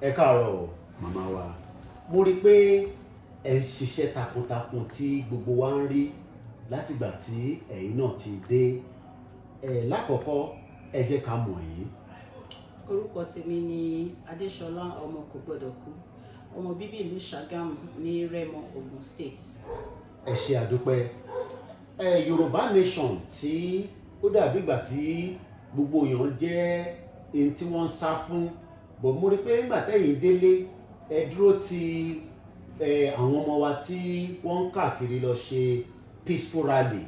Ẹ káàárọ̀ màmá wa. Mo rí pé ẹ ń ṣiṣẹ́ takuntakun tí gbogbo wa ń rí látìgbà tí ẹ̀yin náà ti dé. Lákọ̀ọ́kọ́ ẹ jẹ́ ká mọ̀ yín. Orúkọ tèmi ni Adésọlá ọmọ Kògbódòkú, ọmọ bíbí ìlú Ṣàgámù ní Rẹ́mọ, Ògùn State. Ẹ ṣé àdúpẹ́. Yorùbá nation tí ó dàbí ìgbà tí gbogbo èèyàn jẹ́ ẹni tí wọ́n ń sá fún. Bọ̀ mo rí pé nígbà tẹ́yìn délé ẹ dúró ti àwọn ọmọ wa tí wọ́n ń káàkiri lọ ṣe peaceful rally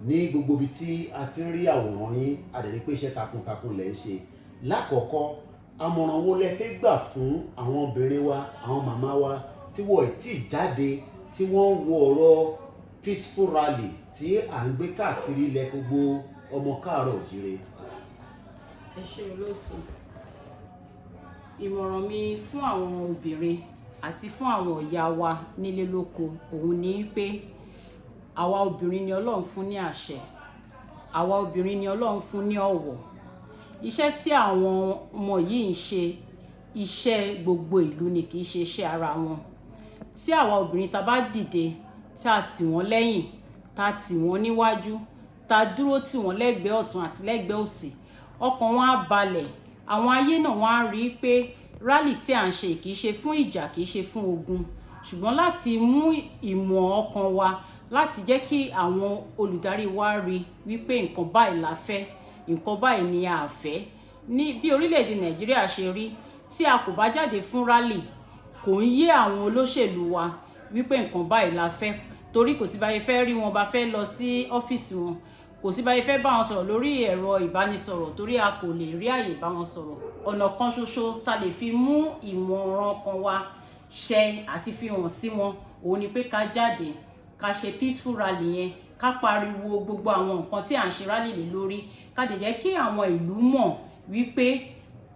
ní gbogbo ibi tí a ti ń rí àwòrán yín, a dẹ̀ rí pé iṣẹ́ takuntakun lẹ̀ ń ṣe. Lákọ̀ọ́kọ́ àmọ̀ràn wo lẹ fẹ́ gbà fún àwọn obìnrin wa, àwọn màmá wa tí wọ́n ti jáde, tí wọ́n ń wo ọ̀rọ̀ peaceful rally tí à ń gbé káàkiri ilẹ̀ gbogbo ọmọ káàárọ̀ òjíire? Ẹ ṣé olóòtú. Ìmọ̀ràn mi fún àwọn obìnrin àti fún àwọn ìyá wa nílé lóko òun ni pé àwa obìnrin ni Ọlọ́run fún ní àṣẹ, àwa obìnrin ni Ọlọ́run fún ní ọ̀wọ̀. Iṣẹ́ tí àwọn ọmọ yìí ń ṣe, iṣẹ́ gbogbo ìlú ni, kì í ṣe iṣẹ́ ara wọn. Tí àwa obìnrin ta bá dìde, tá tì wọ́n lẹ́yìn, tá tì wọ́n níwájú, tá dúró tì wọ́n lẹ́gbẹ̀ẹ́ ọ̀tún àti lẹ́gbẹ̀ẹ́ òsì, ọkàn wọn á balẹ̀. Àwọn ayé náà wọ́n á rí i pé rally tí à ń ṣe kì í ṣe fún ìjà, kì í ṣe fún ogun, ṣùgbọ́n láti mú ìmọ̀ ọkàn wa, láti jẹ́ kí àwọn olùdarí wa rí wípé nǹkan báyìí la fẹ́, nǹkan báyìí ni a fẹ́. Ní bí orílẹ̀-èdè Nàìjíríà ṣe rí, tí a kò bá jáde fún rally, kò ń yé àwọn olóṣèlú wa wípé nǹkan báyìí la fẹ́, torí kò sí báyìí fẹ́ rí wọn bá fẹ́ lọ sí ọ́fíìsì wọn, kò sí báyìí fẹ́ bá wọn sọ̀rọ̀ lórí ẹ̀rọ ìbánisọ̀rọ̀, torí a kò lè rí àyè bá wọn sọ̀rọ̀. Ọ̀nà kan ṣoṣo ta lè fi mú ìmọ̀ràn kan wa ṣẹ àti fi hàn sí wọn òun ni pé ká jáde, ká ṣe peaceful rally yẹn, ká pariwo gbogbo àwọn nǹkan tí à ń ṣe rally lé lórí, ká dẹ̀ jẹ́ kí àwọn ìlú mọ̀ wípé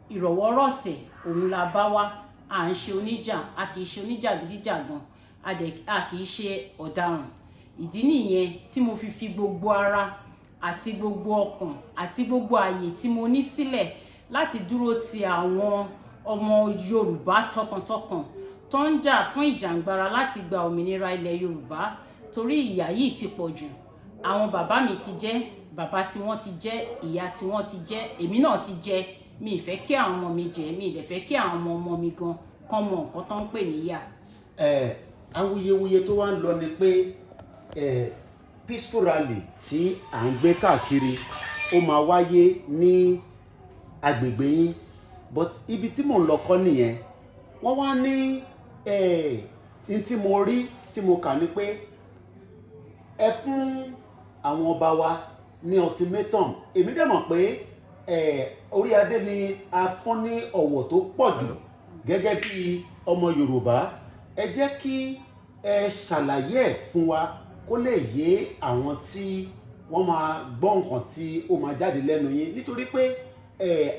ìrọ̀wọ́rọ̀sẹ̀ òun la bá wá. À ń ṣe oníjà, a kì í ṣe oníjàgídíjàgan, a kì í ṣe ọ̀daràn. Ìdí nìyẹn tí mo fi gbogbo ara àti gbogbo ọkàn àti gbogbo ààyè tí mo ní sílẹ̀ láti dúró ti àwọn ọmọ Yorùbá tọkàntọkàn tó ń jà fún ìjàǹgbara láti gba òmìnira ilẹ̀ Yorùbá, torí ìyà yìí ti pọ̀ jù. Àwọn bàbá mi ti jẹ, bàbá tí wọ́n ti jẹ, ìyá tí wọ́n ti jẹ, èmi náà ti jẹ. Mi ì fẹ́ kí àwọn ọmọ mi jẹ, mi ì dẹ̀ fẹ́ kí àwọn ọmọ mi gan kán mọ nǹkan tó ń pè níyà. Awuyewuye tó wá ń lọ ni pé peaceful rally tí à ń gbé káàkiri ó máa wáyé ní agbègbè yín, but ibi tí mò ń lọ kọ́ nìyẹn. Wọ́n wá ní tí mo rí tí mo kà ní pé ẹ fún àwọn ọba wa ní ultimatum. Èmi dẹ̀ mọ̀ pé orí adé ni a fún ní ọ̀wọ̀ tó pọ̀ jù gẹ́gẹ́ bí ọmọ Yorùbá. Ẹ jẹ́ kí ẹ ṣàlàyé ẹ̀ fún wa kó lè yé àwọn tí wọ́n máa gbọ́ nǹkan tí ó máa jáde lẹ́nu yín, nítorí pé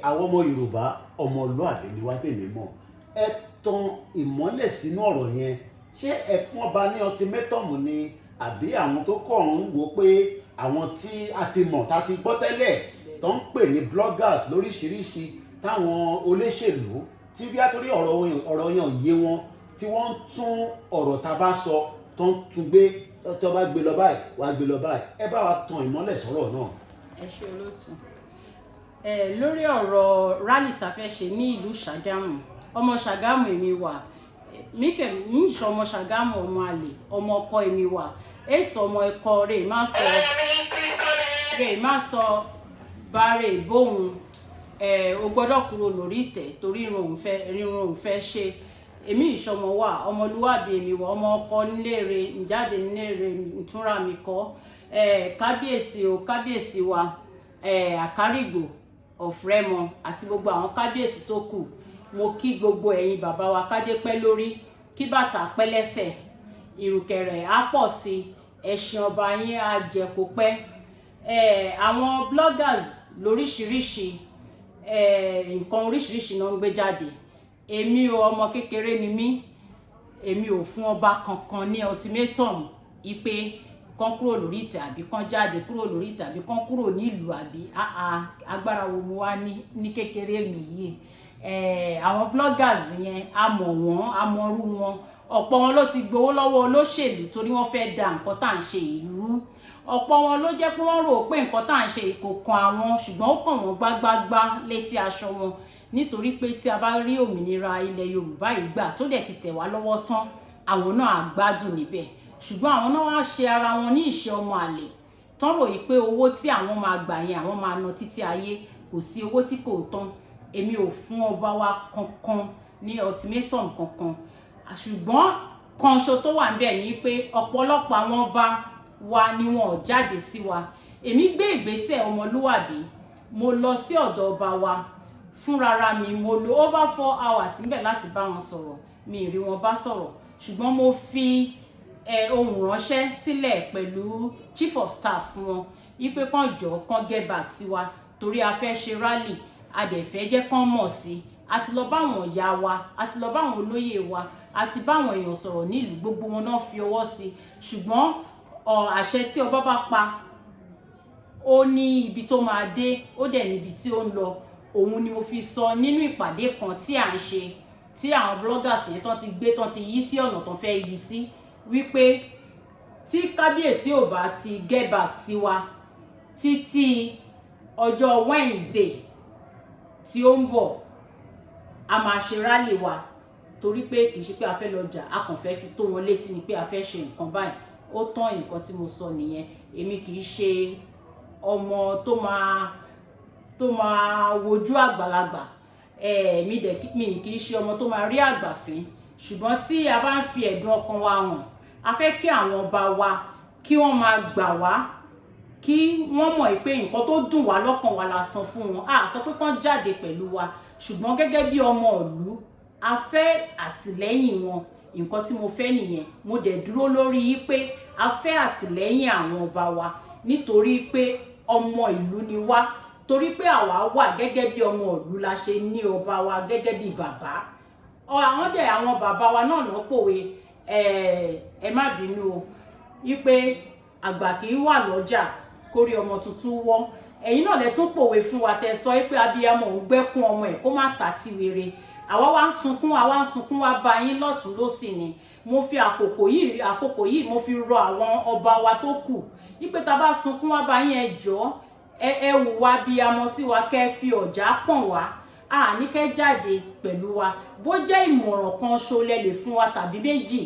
àwọn ọmọ Yorùbá ọmọlúàbí ni wá tèmi mọ̀. Ẹ tan ìmọ́lẹ̀ sínú ọ̀rọ̀ yẹn. Ṣé ẹ fún ọba ní ultimatum ni, àbí àwọn tó kọ̀ ń wò pé àwọn tí a ti mọ̀, tá a ti gbọ́ tẹ́lẹ̀, tó ń pè ní bloggers lóríṣiríṣi, táwọn olóṣèlú tí bí àtòrí ọ̀rọ̀ yẹn ò yé wọn, tí wọ́n ń tún ọ̀rọ̀ tá a bá sọ tó ń tún gbé, tó bá gbé lọ báyìí wàá gbé lọ báyìí. Ẹ bá wa tan ìmọ́lẹ̀ sọ̀rọ̀ náà. Ẹ ṣé olóòtú. Lórí ọ̀rọ̀ rally tá fẹ́ ṣe ní ìlú Ṣàgámù, ọmọ Ṣàgámù èmi wà, mi ń ṣe ọmọ Ṣàgámù ọmọ àlè, ọmọ ọkọ èmi wà. Èso ọmọ ẹ̀kọ́ rẹ̀ má sọ bàrẹ̀ bóun o gbọ́dọ̀ kúrò lórí ìtẹ́ torí irun òun fẹ́ ṣe. Èmi ìṣọmọ wà, ọmọlúwàbí èmi wà, ọmọ ọkọ nílére, ìjáde nílére, ìtúnra mi kọ́. Kábíyèsí o, kábíyèsí wa, Àkárìgbò of Rẹ́mọ àti gbogbo àwọn kábíyèsí tó kù. Mo kí gbogbo ẹ̀yin bàbá wa kádé pẹ́ lórí, kí bàtà pẹ́ lẹ́sẹ̀, ìrùkẹ̀rẹ̀ á pọ̀ sí, ẹṣin ọba yín á jẹ kó pẹ́. Àwọn bloggers lóríṣiríṣi, nǹkan oríṣiríṣi náà ń gbé jáde. Èmi o, ọmọ kékeré ni mí, èmi ò fún ọba kankan ní ultimatum ipe kán kúrò lórí ìtẹ́ àbí kán jáde kúrò lórí ìtẹ́ àbí kán kúrò nílùú àbí agbára wo mo wá ní kékeré mi yìí. àwọn bloggers yẹn a mọ̀ wọ́n a mọrú wọn, ọ̀pọ̀ wọn ló ti gbowó lọ́wọ́ olóṣèlú torí wọ́n fẹ́ da nǹkan tá à ń ṣe ìlú, ọ̀pọ̀ wọn ló jẹ́ pé wọ́n rò pé nǹkan tá à ń ṣe kò kan àwọn ṣùgbọ́n ó kàn wọ́n gbágbágbá létí aṣọ wọn, nítorí pé tí a bá rí òmìnira ilẹ̀ Yorùbá yìí gbà tó dẹ̀ ti tẹ̀ wá lọ́wọ́ tán àwọn náà á gbádùn níbẹ̀, ṣùgbọ́n àwọn náà wá ṣe ara wọn ní ìṣe ọmọ àlè tán rò yìí pé owó tí àwọn máa gbà yẹn àwọn máa ná títí ayé, kò sí owó tí kò tán. Èmi ò fún ọba wa kankan ní ultimatum kankan, ṣùgbọ́n kanṣo tó wà níbẹ̀ ni pé ọ̀pọ̀lọpọ̀ àwọn ọba wa ni wọn ò jáde sí wa. Èmi gbé ìgbésẹ̀ ọmọlúwàbí, mo lọ sí ọ̀dọ̀ ọba wa fúnrara mi, mo lo over 4 hours níbẹ̀ láti bá wọn sọ̀rọ̀, mi ì rí wọn bá sọ̀rọ̀, ṣùgbọ́n mo fi ohun ránṣẹ́ sílẹ̀ pẹ̀lú chief of staff fún wọn wípé kán jọ kán get back sí wa torí a fẹ́ ṣe rally, a dẹ̀ fẹ́ jẹ́ kán mọ̀ sí, a ti lọ báwọn ìyá wa, a ti lọ báwọn olóyè wa, a ti báwọn èèyàn sọ̀rọ̀ nílùú, gbogbo wọn náà fi ọwọ́ sí, ṣùgbọ́n àṣẹ tí ọba bá pa ó ní ibi tó máa dé, ó dẹ̀ níbi tí ó ń lọ. Òun ni mo fi sọ nínú ìpàdé kan tí à ń ṣe tí àwọn bloggers yẹn tán ti gbé tán ti yí sí ọ̀nà tán fẹ́ yí sí, wípé tí kábíyèsí ò bá ti get back sí wa títí ọjọ́ Wednesday tí ó ń bọ̀ a máa ṣe rally wa, torí pé kì í ṣe pé a fẹ́ lọ jà, a kàn fẹ́ fi tó wọn létí ni pé a fẹ́ ṣe nǹkan báyìí. Ó tán nǹkan tí mo sọ nìyẹn. Èmi kì í ṣe ọmọ tó máa wojú àgbàlagbà, mi kì í ṣe ọmọ tó máa rí àgbàfín, ṣùgbọ́n tí a bá ń fi ẹ̀dùn ọkàn wa hàn, a fẹ́ kí àwọn ọba wa kí wọ́n máa gbà wá, kí wọ́n mọ̀ pé nǹkan tó dùn wá lọ́kàn wa la sọ fún wọn, a sọ pé kán jáde pẹ̀lú wa, ṣùgbọ́n gẹ́gẹ́ bí ọmọ ìlú a fẹ́ àtìlẹ́yìn wọn. Nǹkan tí mo fẹ́ nìyẹn, mo dẹ̀ dúró lórí yí pé a fẹ́ àtìlẹ́yìn àwọn ọba wa nítorí pé ọmọ ìlú ni wá, torí pé àwa wà gẹ́gẹ́ bí ọmọ ìlú la ṣe ní ọba wa gẹ́gẹ́ bí bàbá. Àwọn bàbá wa náà ló pòwe ẹ má bínú o wípé àgbà kì í wà lọ́jà kórí ọmọ tuntun wọ́. Ẹ̀yin náà lẹ tún pòwe fún wa tẹ́ sọ pé abiyamọ ò ń gbẹ́kún ọmọ ẹ̀ kó má tà tí wèrè. Àwa wá ń sunkún wá bá yín lọ́tùn lósì ni. Mo fi àkókò yìí mo fi rọ àwọn ọba wa tó kù wípé tá bá sunkún wá bá yín ẹ jọ̀ọ́ ẹ wù wá abiyamọ sí wa, kẹ́ fi ọ̀já pọ̀n wá, ní kẹ́ jáde pẹ̀lú wa. Bó jẹ́ ìmọ̀ràn kan ṣo lẹ lè fún wa tàbí méjì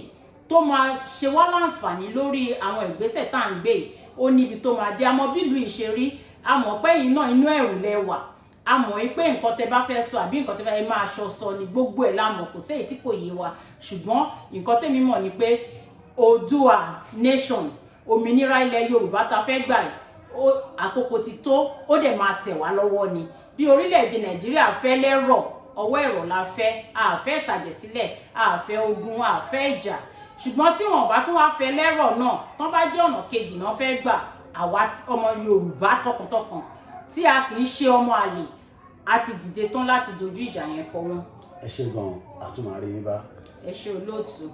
tó máa ṣe wá láǹfààní lórí àwọn ìgbésẹ̀ tá à ń gbé, ó níbi tó máa dé. Àmọ́ bí ìlú ìṣerí, a mọ̀ pé yín náà inú ẹ̀rù lẹ wà, a mọ̀ pé nǹkan tẹ bá fẹ́ sọ àbí nǹkan tẹ fẹ́ máa sọ ni gbogbo ẹ̀ la mọ̀, kò sí èyí tí kò yé wa, ṣùgbọ́n nǹkan tèmi mọ̀ ni pé Oòduà nation, òmìnira ilẹ̀ Yorùbá ta fẹ́ gbà yìí, àkókò ti tó, ó dẹ̀ máa tẹ̀ wá lọ́wọ́ ni. Bí orílẹ̀-èdè Nàìjíríà fẹ́ lẹ́rọ̀, ọwọ́ ẹ̀rọ la fẹ́, a fẹ́ ìtàjẹ̀sílẹ̀, a fẹ́ ogun, a fẹ́ ìjà, ṣùgbọ́n tí wọ́n bá tún wá fẹ́ lẹ́rọ̀ náà tán bá jẹ́ ọ̀nà kejì náà fẹ́ gbà, àwa ọmọ Yorùbá tọkàntọkàn tí a kì í ṣe ọmọ àlè, a ti dìde tán láti dojú ìjà yẹn kọ wọn. Ẹ ṣé gan-an, a tún máa rí yín bá. Ẹ ṣé olóòtú.